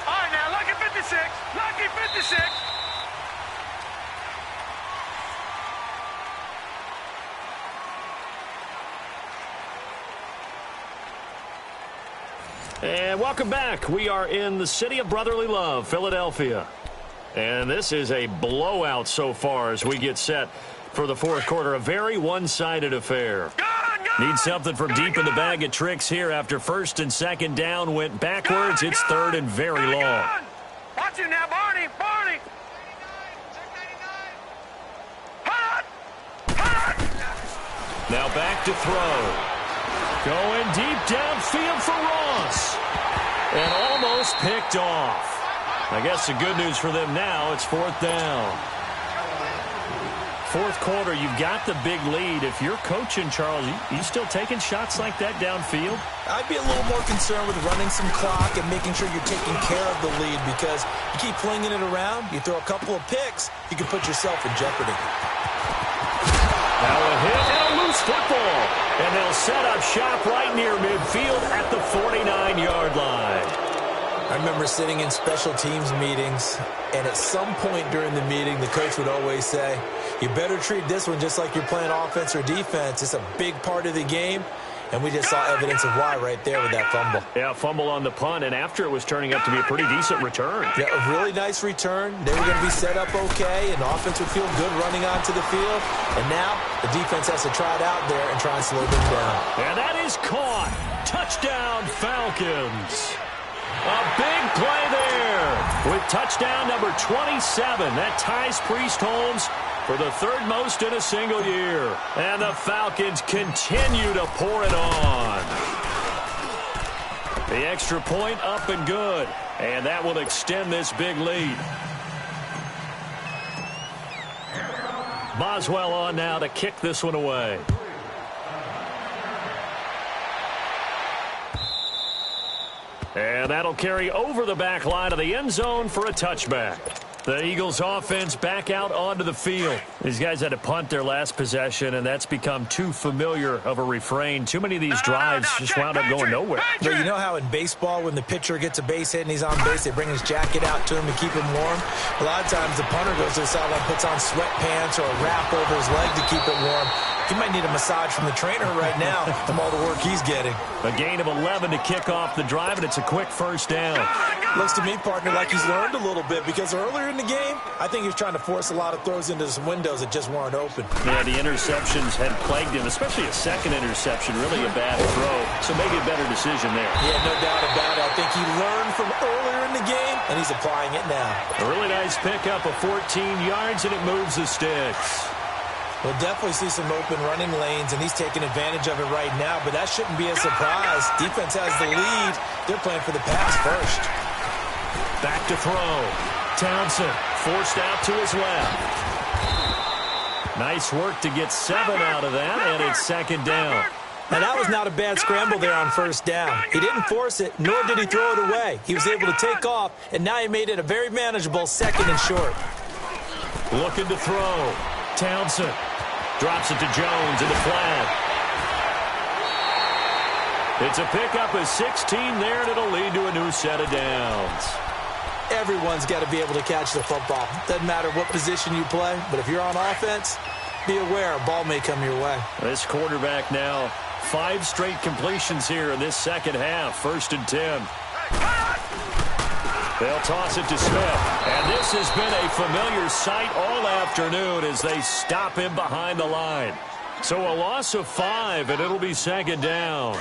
Speaker 4: All right, now, lucky 56. Lucky 56.
Speaker 2: And welcome back. We are in the city of brotherly love, Philadelphia. And this is a blowout so far as we get set for the fourth quarter. A very one-sided affair. Need something from deep in the bag of tricks here after first and second down went backwards. It's third and very long.
Speaker 4: Watch it now, Barney. Barney.
Speaker 2: Now back to throw. Going deep downfield for Ross. And almost picked off. I guess the good news for them now, it's fourth down. Fourth quarter, you've got the big lead. If you're coaching, Charles, you still taking shots like that downfield?
Speaker 3: I'd be a little more concerned with running some clock and making sure you're taking care of the lead, because you keep flinging it around, you throw a couple of picks, you can put yourself in jeopardy.
Speaker 2: Now a hit and a loose football. And they'll set up shop right near midfield at the 49-yard line.
Speaker 3: I remember sitting in special teams meetings, and at some point during the meeting, the coach would always say, you better treat this one just like you're playing offense or defense. It's a big part of the game, and we just saw evidence of why right there with that fumble.
Speaker 2: Yeah, fumble on the punt, and after it was turning out to be a pretty decent return.
Speaker 3: Yeah, a really nice return. They were going to be set up okay, and the offense would feel good running onto the field. And now the defense has to try it out there and try and slow them down.
Speaker 2: And that is caught. Touchdown, Falcons. A big play there with touchdown number 27. That ties Priest Holmes for the third most in a single year. And the Falcons continue to pour it on. The extra point up and good. And that will extend this big lead. Boswell on now to kick this one away. And that'll carry over the back line of the end zone for a touchback. The Eagles offense back out onto the field. These guys had to punt their last possession, and that's become too familiar of a refrain. Too many of these drives just wound up going nowhere.
Speaker 3: But you know how in baseball, when the pitcher gets a base hit and he's on base, they bring his jacket out to him to keep him warm? A lot of times the punter goes to the sideline, puts on sweatpants or a wrap over his leg to keep it warm. He might need a massage from the trainer right now from all the work he's getting.
Speaker 2: A gain of 11 to kick off the drive, and it's a quick first down.
Speaker 3: Looks to me, partner, like he's learned a little bit, because earlier in the game, I think he was trying to force a lot of throws into some windows that just weren't open.
Speaker 2: Yeah, the interceptions had plagued him, especially a second interception, really a bad throw. So maybe a better decision there.
Speaker 3: Yeah, no doubt about it. I think he learned from earlier in the game, and he's applying it now.
Speaker 2: A really nice pickup of 14 yards, and it moves the sticks.
Speaker 3: We'll definitely see some open running lanes, and he's taking advantage of it right now, but that shouldn't be a surprise. Defense has the lead. They're playing for the pass first.
Speaker 2: Back to throw. Townsend forced out to his left. Nice work to get 7 out of that, and it's second down.
Speaker 3: Now, that was not a bad scramble there on first down. He didn't force it, nor did he throw it away. He was able to take off, and now he made it a very manageable second and short.
Speaker 2: Looking to throw. Townsend drops it to Jones in the flat. It's a pickup of 16 there, and it'll lead to a new set of downs.
Speaker 3: Everyone's got to be able to catch the football. Doesn't matter what position you play, but if you're on offense, be aware a ball may come your way.
Speaker 2: This quarterback now, 5 straight completions here in this second half. First and 10. They'll toss it to Smith. And this has been a familiar sight all afternoon as they stop him behind the line. So a loss of 5, and it'll be second down.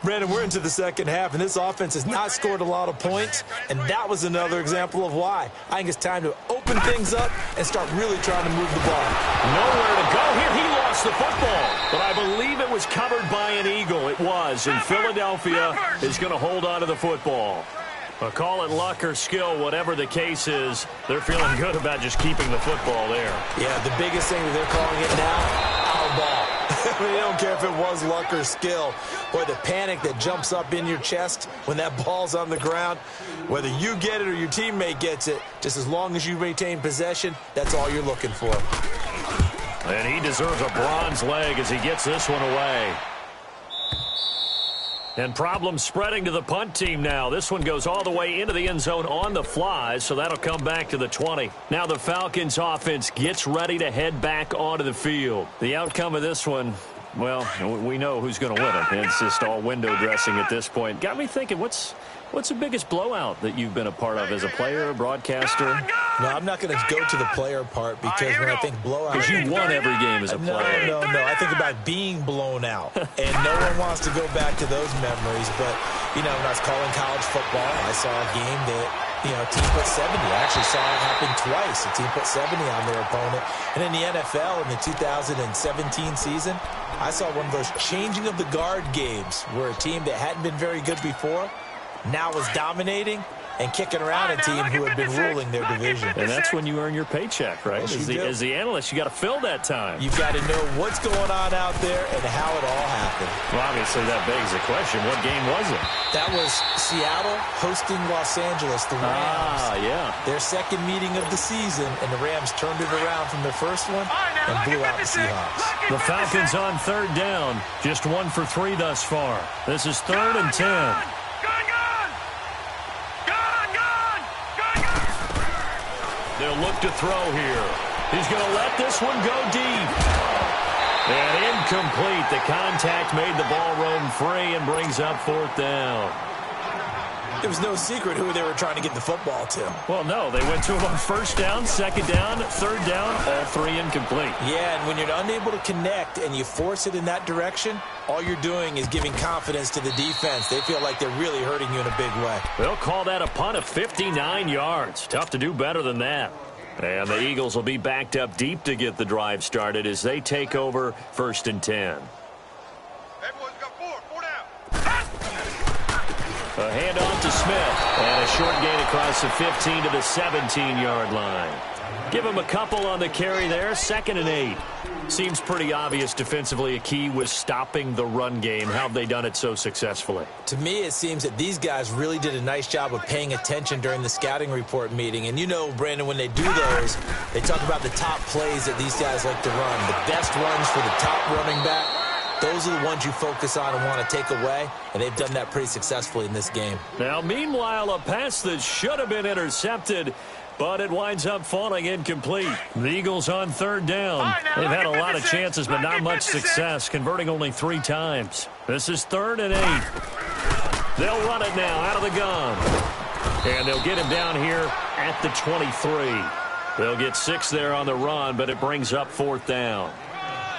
Speaker 3: Brandon, we're into the second half, and this offense has not scored a lot of points, and that was another example of why. I think it's time to open things up and start really trying to move the ball.
Speaker 2: Nowhere to go here. He lost the football, but I believe it was covered by an Eagle. It was, and Philadelphia is going to hold on to the football. Call it luck or skill, whatever the case is, they're feeling good about just keeping the football there.
Speaker 3: Yeah, the biggest thing that they're calling it now, our ball. They don't don't care if it was luck or skill. Boy, the panic that jumps up in your chest when that ball's on the ground, whether you get it or your teammate gets it, just as long as you retain possession, that's all you're looking for.
Speaker 2: And he deserves a bronze leg as he gets this one away. And problems spreading to the punt team now. This one goes all the way into the end zone on the fly, so that'll come back to the 20. Now the Falcons offense gets ready to head back onto the field. The outcome of this one, well, we know who's going to win it. It's just all window dressing at this point. Got me thinking, what's the biggest blowout that you've been a part of as a player, a broadcaster?
Speaker 3: No, I'm not going to go to the player part because when I think blowout...
Speaker 2: Because you won every game as a player.
Speaker 3: No. I think about being blown out. And no one wants to go back to those memories. But, when I was calling college football, I saw a game that, a team put 70. I actually saw it happen twice. A team put 70 on their opponent. And in the NFL, in the 2017 season, I saw one of those changing of the guard games where a team that hadn't been very good before now was dominating and kicking around a team who had been ruling their division.
Speaker 2: And that's when you earn your paycheck, right? As the analyst, you got to fill that time.
Speaker 3: You've got to know what's going on out there and how it all happened.
Speaker 2: Well, obviously, that begs the question, what game was it?
Speaker 3: That was Seattle hosting Los Angeles, the Rams.
Speaker 2: Yeah.
Speaker 3: Their second meeting of the season, and the Rams turned it around from their first one and blew out the Seahawks.
Speaker 2: The Falcons on third down, just 1 for 3 thus far. This is 3rd and 10. They'll look to throw here. He's going to let this one go deep. And incomplete. The contact made the ball roam free and brings up 4th down.
Speaker 3: It was no secret who they were trying to get the football to.
Speaker 2: Well, no. They went to him on 1st down, 2nd down, 3rd down, all 3 incomplete.
Speaker 3: Yeah, and when you're unable to connect and you force it in that direction, all you're doing is giving confidence to the defense. They feel like they're really hurting you in a big way.
Speaker 2: They'll call that a punt of 59 yards. Tough to do better than that. And the Eagles will be backed up deep to get the drive started as they take over 1st and 10.
Speaker 4: Everyone's got 4 down.
Speaker 2: A handoff to Smith. And a short gain across the 15 to the 17-yard line. Give him a couple on the carry there. 2nd and 8. Seems pretty obvious defensively a key was stopping the run game. How have they done it so successfully?
Speaker 3: To me, it seems that these guys really did a nice job of paying attention during the scouting report meeting. And Brandon, when they do those, they talk about the top plays that these guys like to run. The best runs for the top running back. Those are the ones you focus on and want to take away, and they've done that pretty successfully in this game.
Speaker 2: Now, meanwhile, a pass that should have been intercepted, but it winds up falling incomplete. The Eagles on 3rd down. They've had a lot of chances, but not much success, converting only 3 times. This is 3rd and 8. They'll run it now out of the gun. And they'll get him down here at the 23. They'll get 6 there on the run, but it brings up 4th down.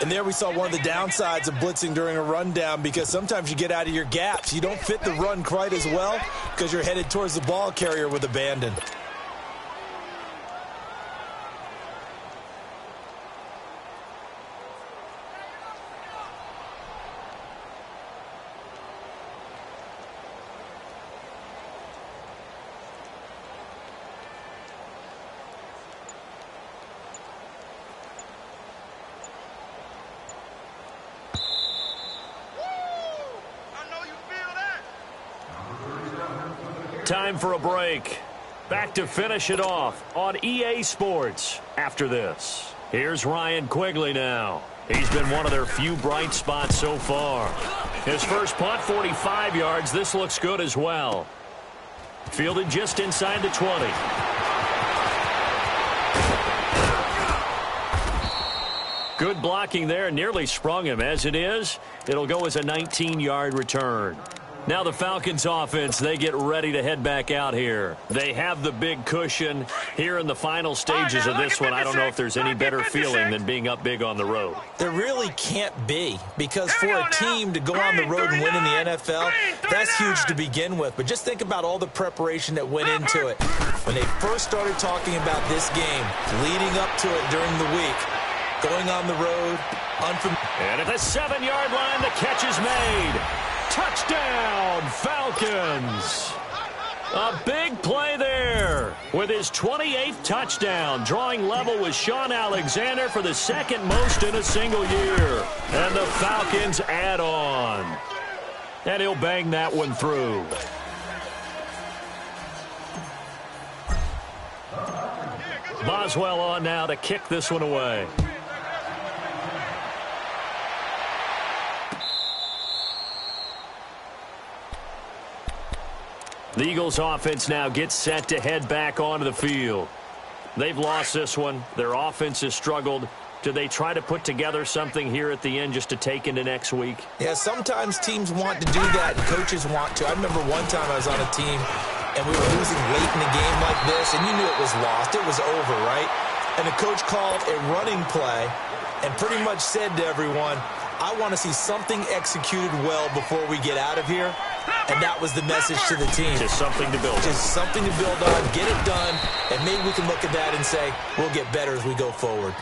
Speaker 3: And there we saw one of the downsides of blitzing during a rundown because sometimes you get out of your gaps. You don't fit the run quite as well because you're headed towards the ball carrier with abandon.
Speaker 2: Time for a break. Back to finish it off on EA Sports after this. Here's Ryan Quigley now. He's been one of their few bright spots so far. His first punt, 45 yards. This looks good as well. Fielded just inside the 20. Good blocking there. Nearly sprung him. As it is, it'll go as a 19-yard return. Now the Falcons offense, they get ready to head back out here. They have the big cushion here in the final stages of this one. I don't know if there's any better feeling than being up big on the road.
Speaker 3: There really can't be, because for a team to go on the road and win in the NFL, that's huge to begin with. But just think about all the preparation that went into it. When they first started talking about this game, leading up to it during the week, going on the road,
Speaker 2: and at the 7-yard line, the catch is made. Touchdown, Falcons. A big play there with his 28th touchdown, drawing level with Sean Alexander for the 2nd most in a single year. And the Falcons add on. And he'll bang that one through. Boswell on now to kick this one away. The Eagles offense now gets set to head back onto the field. They've lost this one. Their offense has struggled. Do they try to put together something here at the end just to take into next week?
Speaker 3: Yeah, sometimes teams want to do that and coaches want to. I remember one time I was on a team and we were losing late in a game like this and you knew it was lost. It was over, right? And the coach called a running play and pretty much said to everyone, I want to see something executed well before we get out of here. And that was the message to the team.
Speaker 2: Just something to build on.
Speaker 3: Just something to build on, get it done, and maybe we can look at that and say, we'll get better as we go forward.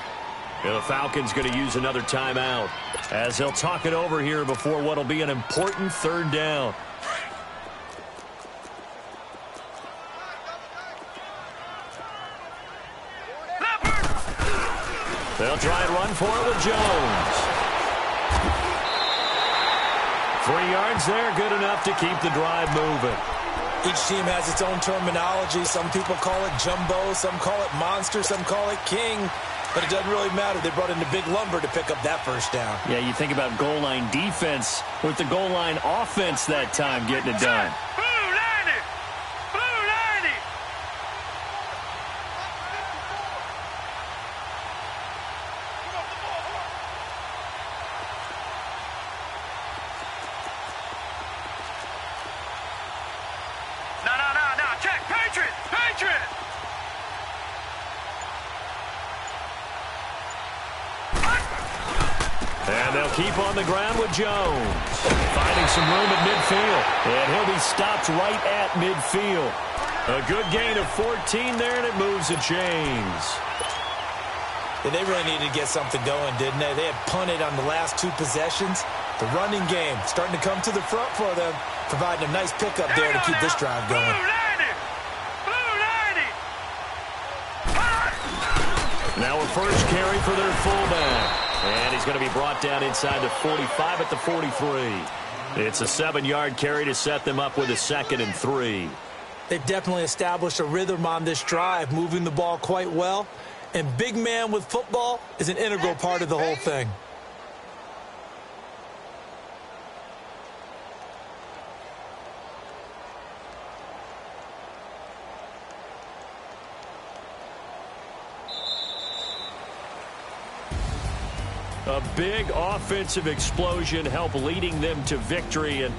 Speaker 2: And the Falcons going to use another timeout as he'll talk it over here before what will be an important third down. They'll try and run for it with Jones. 3 yards there, good enough to keep the drive moving.
Speaker 3: Each team has its own terminology. Some people call it jumbo, some call it monster, some call it king. But it doesn't really matter. They brought in the big lumber to pick up that first down.
Speaker 2: Yeah, you think about goal line defense with the goal line offense that time getting it done. And they'll keep on the ground with Jones. Finding some room at midfield. And he'll be stopped right at midfield. A good gain of 14 there, and it moves the chains.
Speaker 3: Yeah, they really needed to get something going, didn't they? They had punted on the last 2 possessions. The running game starting to come to the front for them, providing a nice pickup there to keep this drive going.
Speaker 2: Now a first carry for their fullback. And he's going to be brought down inside the 45 at the 43. It's a 7-yard carry to set them up with a 2nd and 3.
Speaker 3: They've definitely established a rhythm on this drive, moving the ball quite well. And big man with football is an integral part of the whole thing.
Speaker 2: A big offensive explosion helped leading them to victory. And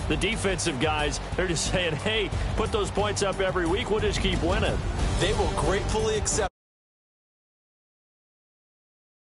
Speaker 2: the defensive guys, they're just saying, hey, put those points up every week. We'll just keep winning.
Speaker 3: They will gratefully accept